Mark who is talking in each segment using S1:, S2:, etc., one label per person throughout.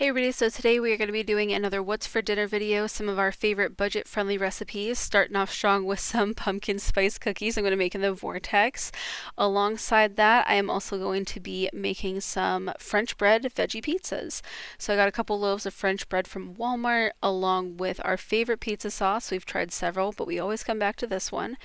S1: Hey everybody, so today we are going to be doing another What's for Dinner video, some of our favorite budget-friendly recipes, starting off strong with some pumpkin spice cookies I'm going to make in the Vortex. Alongside that, I am also going to be making some French bread veggie pizzas. So I got a couple loaves of French bread from Walmart, along with our favorite pizza sauce. We've tried several, but we always come back to this one.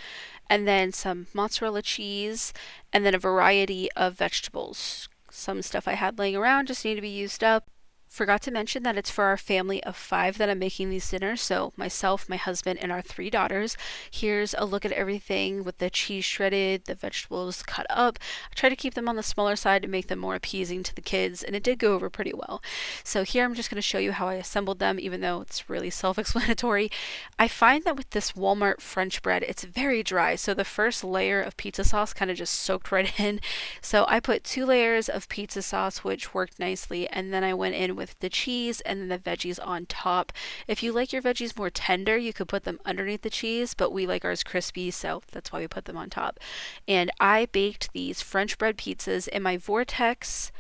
S1: And then some mozzarella cheese, and then a variety of vegetables. Some stuff I had laying around just need to be used up. Forgot to mention that it's for our family of 5 that I'm making these dinners, so myself, my husband, and our 3 daughters. Here's a look at everything with the cheese shredded, the vegetables cut up. I try to keep them on the smaller side to make them more appeasing to the kids, and it did go over pretty well. So here I'm just going to show you how I assembled them, even though it's really self-explanatory. I find that with this Walmart French bread, it's very dry, so the first layer of pizza sauce kind of just soaked right in. So I put 2 layers of pizza sauce, which worked nicely, and then I went in with the cheese and then the veggies on top. If you like your veggies more tender, you could put them underneath the cheese, but we like ours crispy, so that's why we put them on top. And I baked these French bread pizzas in my Vortex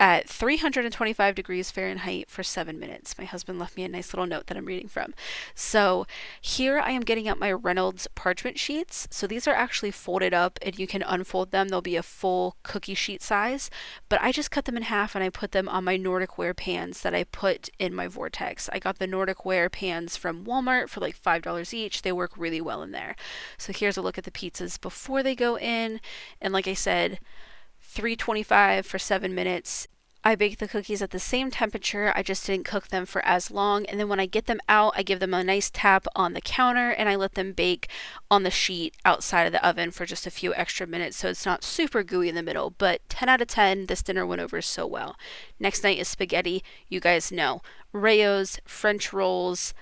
S1: at 325 degrees Fahrenheit for 7 minutes. My husband left me a nice little note that I'm reading from. So here I am getting out my Reynolds parchment sheets. So these are actually folded up and you can unfold them. They'll be a full cookie sheet size, but I just cut them in half and I put them on my Nordic Ware pans that I put in my Vortex. I got the Nordic Ware pans from Walmart for like $5 each. They work really well in there. So here's a look at the pizzas before they go in. And like I said, 325 for 7 minutes. I bake the cookies at the same temperature, I just didn't cook them for as long, and then when I get them out, I give them a nice tap on the counter and I let them bake on the sheet outside of the oven for just a few extra minutes so it's not super gooey in the middle, but 10 out of 10, this dinner went over so well. Next night is spaghetti, you guys know. Rayos, French rolls,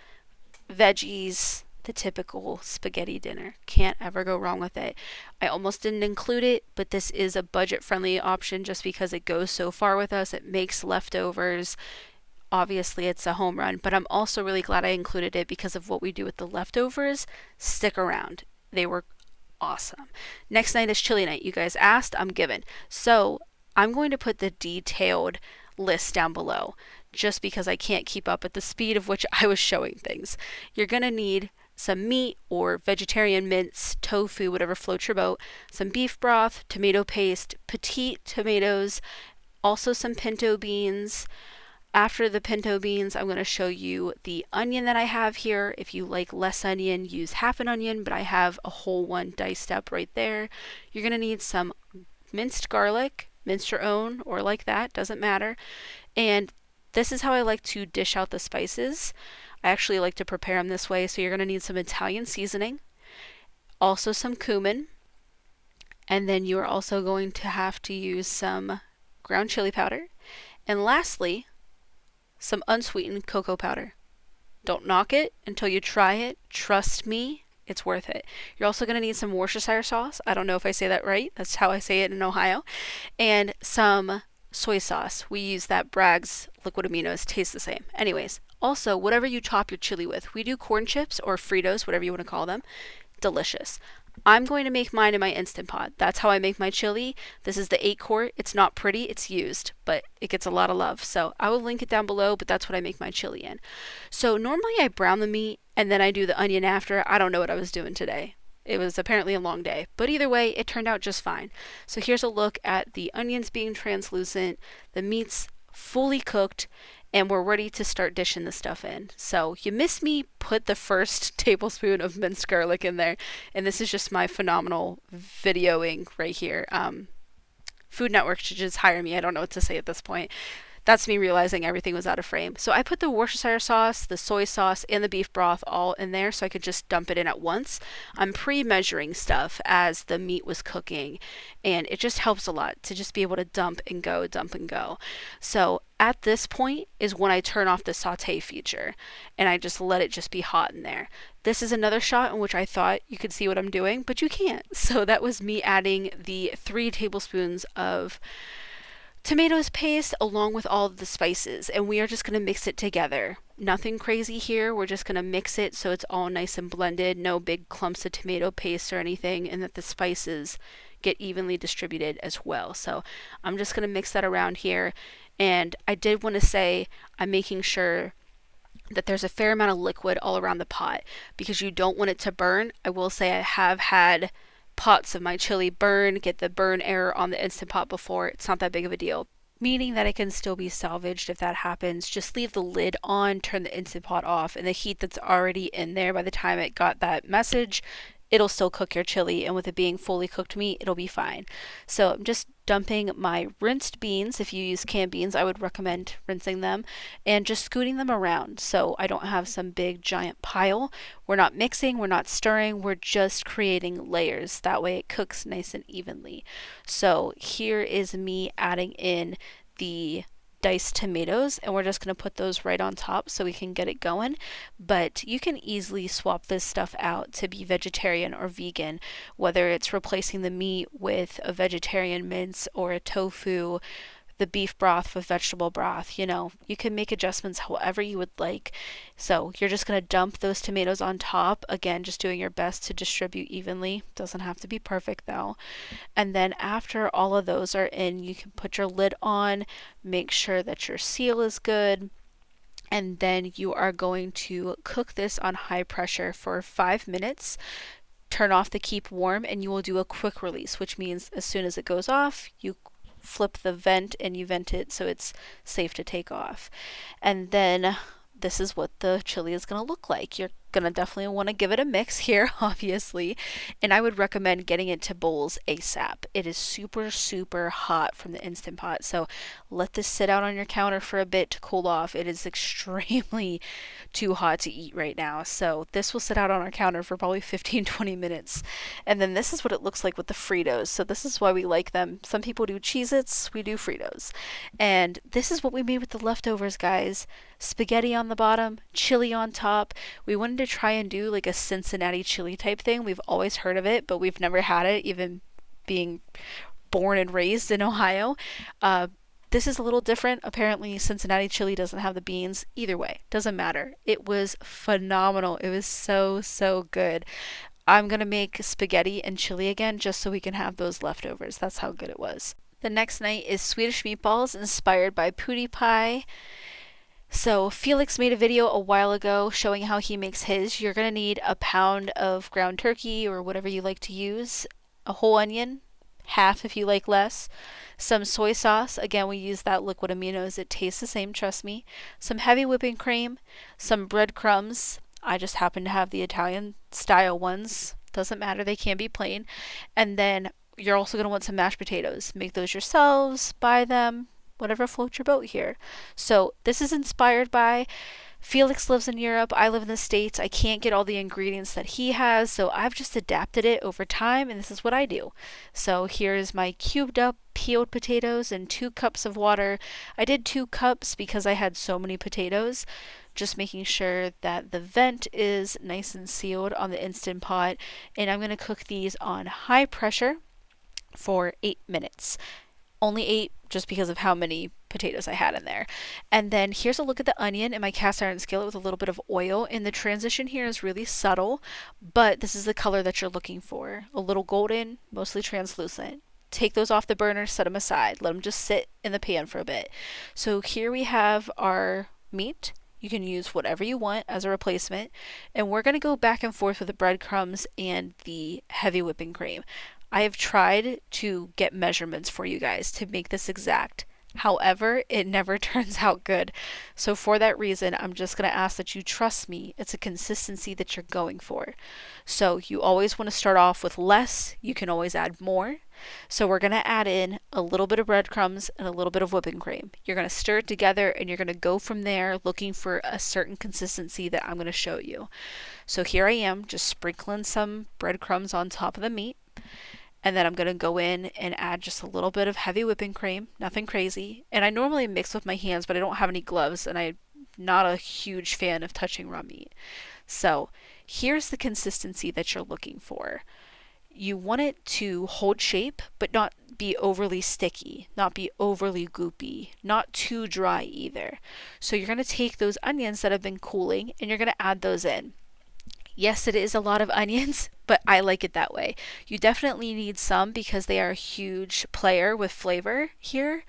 S1: veggies, the typical spaghetti dinner. Can't ever go wrong with it. I almost didn't include it, but this is a budget-friendly option just because it goes so far with us. It makes leftovers. Obviously, it's a home run, but I'm also really glad I included it because of what we do with the leftovers. Stick around. They were awesome. Next night is chili night. You guys asked, I'm given. So I'm going to put the detailed list down below just because I can't keep up at the speed of which I was showing things. You're going to need some meat or vegetarian mince, tofu, whatever floats your boat, some beef broth, tomato paste, petite tomatoes, also some pinto beans. After the pinto beans, I'm going to show you the onion that I have here. If you like less onion, use half an onion, but I have a whole one diced up right there. You're going to need some minced garlic, mince your own or like that, doesn't matter. And this is how I like to dish out the spices. I actually like to prepare them this way, so you're going to need some Italian seasoning, also some cumin, and then you are also going to have to use some ground chili powder, and lastly, some unsweetened cocoa powder. Don't knock it until you try it. Trust me, it's worth it. You're also going to need some Worcestershire sauce. I don't know if I say that right. That's how I say it in Ohio. And some soy sauce. We use that Bragg's liquid aminos. Tastes the same. Anyways, also, whatever you top your chili with. We do corn chips or Fritos, whatever you want to call them. Delicious. I'm going to make mine in my Instant Pot. That's how I make my chili. This is the 8 quart. It's not pretty, it's used, but it gets a lot of love. So I will link it down below, but that's what I make my chili in. So normally I brown the meat and then I do the onion after. I don't know what I was doing today. It was apparently a long day, but either way, it turned out just fine. So here's a look at the onions being translucent, the meat's fully cooked, and we're ready to start dishing the stuff in. So you missed me put the first tablespoon of minced garlic in there, and this is just my phenomenal videoing right here. Food Network should just hire me. I don't know what to say at this point. That's me realizing everything was out of frame. So I put the Worcestershire sauce, the soy sauce, and the beef broth all in there so I could just dump it in at once. I'm pre-measuring stuff as the meat was cooking, and it just helps a lot to just be able to dump and go, dump and go. So at this point is when I turn off the saute feature, and I just let it just be hot in there. This is another shot in which I thought you could see what I'm doing, but you can't. So that was me adding the 3 tablespoons of tomatoes paste along with all of the spices, and we are just going to mix it together. Nothing crazy here. We're just going to mix it so it's all nice and blended, no big clumps of tomato paste or anything, and that the spices get evenly distributed as well. So I'm just going to mix that around here. And I did want to say I'm making sure that there's a fair amount of liquid all around the pot because you don't want it to burn. I will say I have had pots of my chili burn, get the burn error on the Instant Pot before. It's not that big of a deal, meaning that it can still be salvaged if that happens. Just leave the lid on, turn the Instant Pot off, and the heat that's already in there, by the time it got that message, it'll still cook your chili, and with it being fully cooked meat, it'll be fine. So I'm just dumping my rinsed beans. If you use canned beans, I would recommend rinsing them, and just scooting them around so I don't have some big giant pile. We're not mixing, we're not stirring, we're just creating layers. That way it cooks nice and evenly. So here is me adding in the diced tomatoes, and we're just going to put those right on top so we can get it going. But you can easily swap this stuff out to be vegetarian or vegan, whether it's replacing the meat with a vegetarian mince or a tofu, the beef broth with vegetable broth. You can make adjustments however you would like. So you're just going to dump those tomatoes on top, again just doing your best to distribute evenly. Doesn't have to be perfect though. And then after all of those are in, you can put your lid on, make sure that your seal is good, and then you are going to cook this on high pressure for 5 minutes. Turn off the keep warm, and you will do a quick release, which means as soon as it goes off, you flip the vent and you vent it so it's safe to take off. And then this is what the chili is going to look like. You're going to definitely want to give it a mix here, obviously, and I would recommend getting it to bowls ASAP. It is super, super hot from the Instant Pot, so let this sit out on your counter for a bit to cool off. It is extremely too hot to eat right now, so this will sit out on our counter for probably 15-20 minutes. And then this is what it looks like with the Fritos, so this is why we like them. Some people do Cheez-Its, we do Fritos. And this is what we made with the leftovers, guys. Spaghetti on the bottom, chili on top. We wanted to try and do like a Cincinnati Chili type thing. We've always heard of it, but we've never had it, even being born and raised in Ohio. This is a little different. Apparently Cincinnati Chili doesn't have the beans. Either way, doesn't matter. It was phenomenal. It was so, so good. I'm gonna make spaghetti and chili again just so we can have those leftovers. That's how good it was. The next night is Swedish Meatballs inspired by PewDiePie. So Felix made a video a while ago showing how he makes his. You're going to need a pound of ground turkey or whatever you like to use, a whole onion, half if you like less, some soy sauce. Again, we use that liquid aminos. It tastes the same, trust me. Some heavy whipping cream, some breadcrumbs. I just happen to have the Italian style ones. Doesn't matter, they can be plain. And then you're also going to want some mashed potatoes. Make those yourselves, buy them, whatever floats your boat here. So this is inspired by Felix lives in Europe, I live in the States. I can't get all the ingredients that he has, so I've just adapted it over time, and this is what I do. So here's my cubed up peeled potatoes and 2 cups of water. I did 2 cups because I had so many potatoes. Just making sure that the vent is nice and sealed on the Instant Pot, and I'm going to cook these on high pressure for 8 minutes. Only 8 just because of how many potatoes I had in there. And then here's a look at the onion in my cast iron skillet with a little bit of oil. And the transition here is really subtle, but this is the color that you're looking for. A little golden, mostly translucent. Take those off the burner, set them aside. Let them just sit in the pan for a bit. So here we have our meat. You can use whatever you want as a replacement. And we're going to go back and forth with the breadcrumbs and the heavy whipping cream. I have tried to get measurements for you guys to make this exact. However, it never turns out good. So for that reason, I'm just going to ask that you trust me. It's a consistency that you're going for. So you always want to start off with less. You can always add more. So we're going to add in a little bit of breadcrumbs and a little bit of whipping cream. You're going to stir it together and you're going to go from there looking for a certain consistency that I'm going to show you. So here I am just sprinkling some breadcrumbs on top of the meat. And then I'm going to go in and add just a little bit of heavy whipping cream, nothing crazy. And I normally mix with my hands, but I don't have any gloves, and I'm not a huge fan of touching raw meat. So here's the consistency that you're looking for. You want it to hold shape, but not be overly sticky, not be overly goopy, not too dry either. So you're going to take those onions that have been cooling, and you're going to add those in. Yes, it is a lot of onions, but I like it that way. You definitely need some because they are a huge player with flavor here.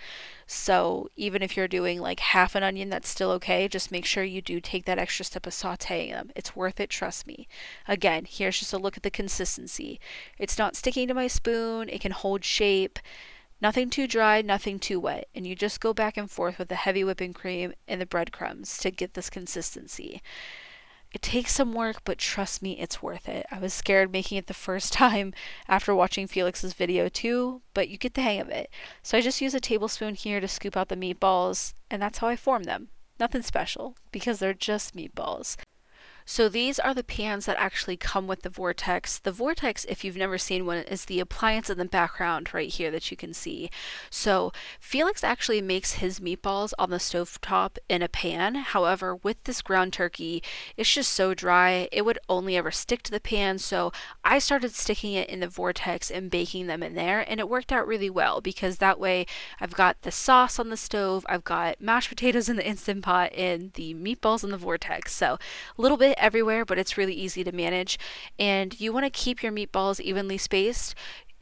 S1: So even if you're doing like half an onion, that's still okay. Just make sure you do take that extra step of sauteing them. It's worth it, trust me. Again, here's just a look at the consistency. It's not sticking to my spoon, it can hold shape. Nothing too dry, nothing too wet. And you just go back and forth with the heavy whipping cream and the breadcrumbs to get this consistency. It takes some work, but trust me, it's worth it. I was scared making it the first time after watching Felix's video too, but you get the hang of it. So I just use a tablespoon here to scoop out the meatballs, and that's how I form them. Nothing special, because they're just meatballs. So these are the pans that actually come with the Vortex. The Vortex, if you've never seen one, is the appliance in the background right here that you can see. So Felix actually makes his meatballs on the stovetop in a pan. However, with this ground turkey, it's just so dry, it would only ever stick to the pan. So I started sticking it in the Vortex and baking them in there, and it worked out really well because that way I've got the sauce on the stove, I've got mashed potatoes in the Instant Pot, and the meatballs in the Vortex. So a little bit everywhere, but it's really easy to manage. And you want to keep your meatballs evenly spaced.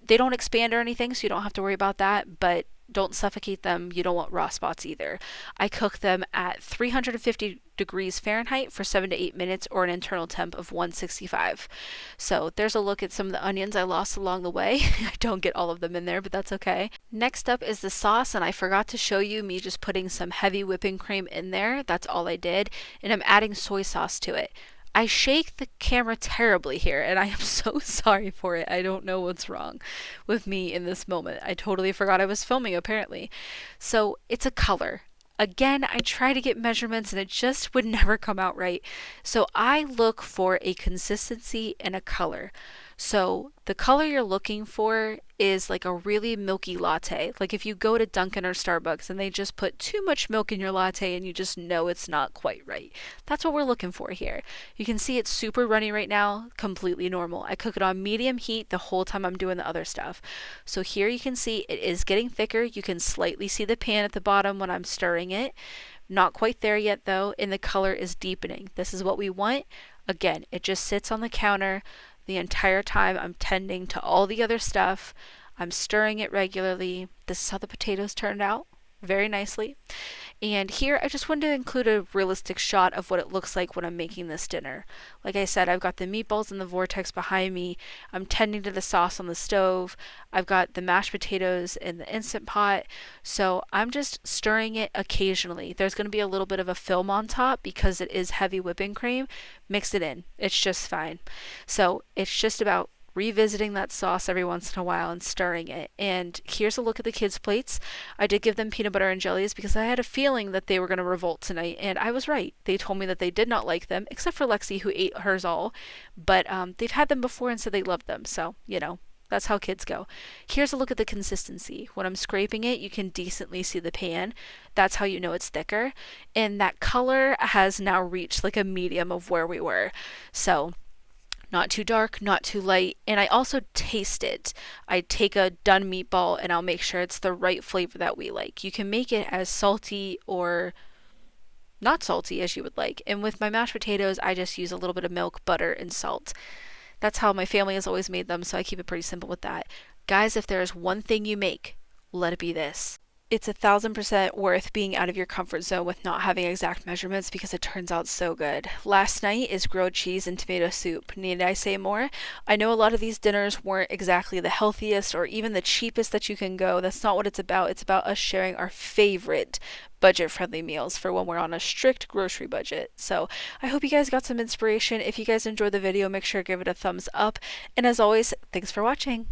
S1: They don't expand or anything, so you don't have to worry about that, but don't suffocate them. You don't want raw spots either. I cook them at 350 degrees Fahrenheit for 7 to 8 minutes or an internal temp of 165. So there's a look at some of the onions I lost along the way. I don't get all of them in there, but that's okay. Next up is the sauce, and I forgot to show you me just putting some heavy whipping cream in there. That's all I did, and I'm adding soy sauce to it. I shake the camera terribly here, and I am so sorry for it. I don't know what's wrong with me in this moment. I totally forgot I was filming, apparently. So it's a color. Again, I try to get measurements and it just would never come out right. So I look for a consistency and a color. So the color you're looking for is like a really milky latte. Like if you go to Dunkin' or Starbucks and they just put too much milk in your latte and you just know it's not quite right. That's what we're looking for here. You can see it's super runny right now, completely normal. I cook it on medium heat the whole time I'm doing the other stuff. So here you can see it is getting thicker. You can slightly see the pan at the bottom when I'm stirring it. Not quite there yet though, and the color is deepening. This is what we want. Again, it just sits on the counter the entire time I'm tending to all the other stuff. I'm stirring it regularly. This is how the potatoes turned out, very nicely. And here I just wanted to include a realistic shot of what it looks like when I'm making this dinner. Like I said, I've got the meatballs in the Vortex behind me. I'm tending to the sauce on the stove. I've got the mashed potatoes in the Instant Pot. So I'm just stirring it occasionally. There's going to be a little bit of a film on top because it is heavy whipping cream. Mix it in. It's just fine. So it's just about revisiting that sauce every once in a while and stirring it. And here's a look at the kids' plates. I did give them peanut butter and jellies because I had a feeling that they were going to revolt tonight, and I was right. They told me that they did not like them, except for Lexi, who ate hers all. But they've had them before and said they loved them, so, you know. That's how kids go. Here's a look at the consistency. When I'm scraping it, you can decently see the pan. That's how you know it's thicker. And that color has now reached like a medium of where we were. So not too dark, not too light, and I also taste it. I take a done meatball and I'll make sure it's the right flavor that we like. You can make it as salty or not salty as you would like. And with my mashed potatoes, I just use a little bit of milk, butter, and salt. That's how my family has always made them, so I keep it pretty simple with that. Guys, if there is one thing you make, let it be this. It's 1000% worth being out of your comfort zone with not having exact measurements because it turns out so good. Last night is grilled cheese and tomato soup. Need I say more? I know a lot of these dinners weren't exactly the healthiest or even the cheapest that you can go. That's not what it's about. It's about us sharing our favorite budget-friendly meals for when we're on a strict grocery budget. So I hope you guys got some inspiration. If you guys enjoyed the video, make sure to give it a thumbs up. And as always, thanks for watching.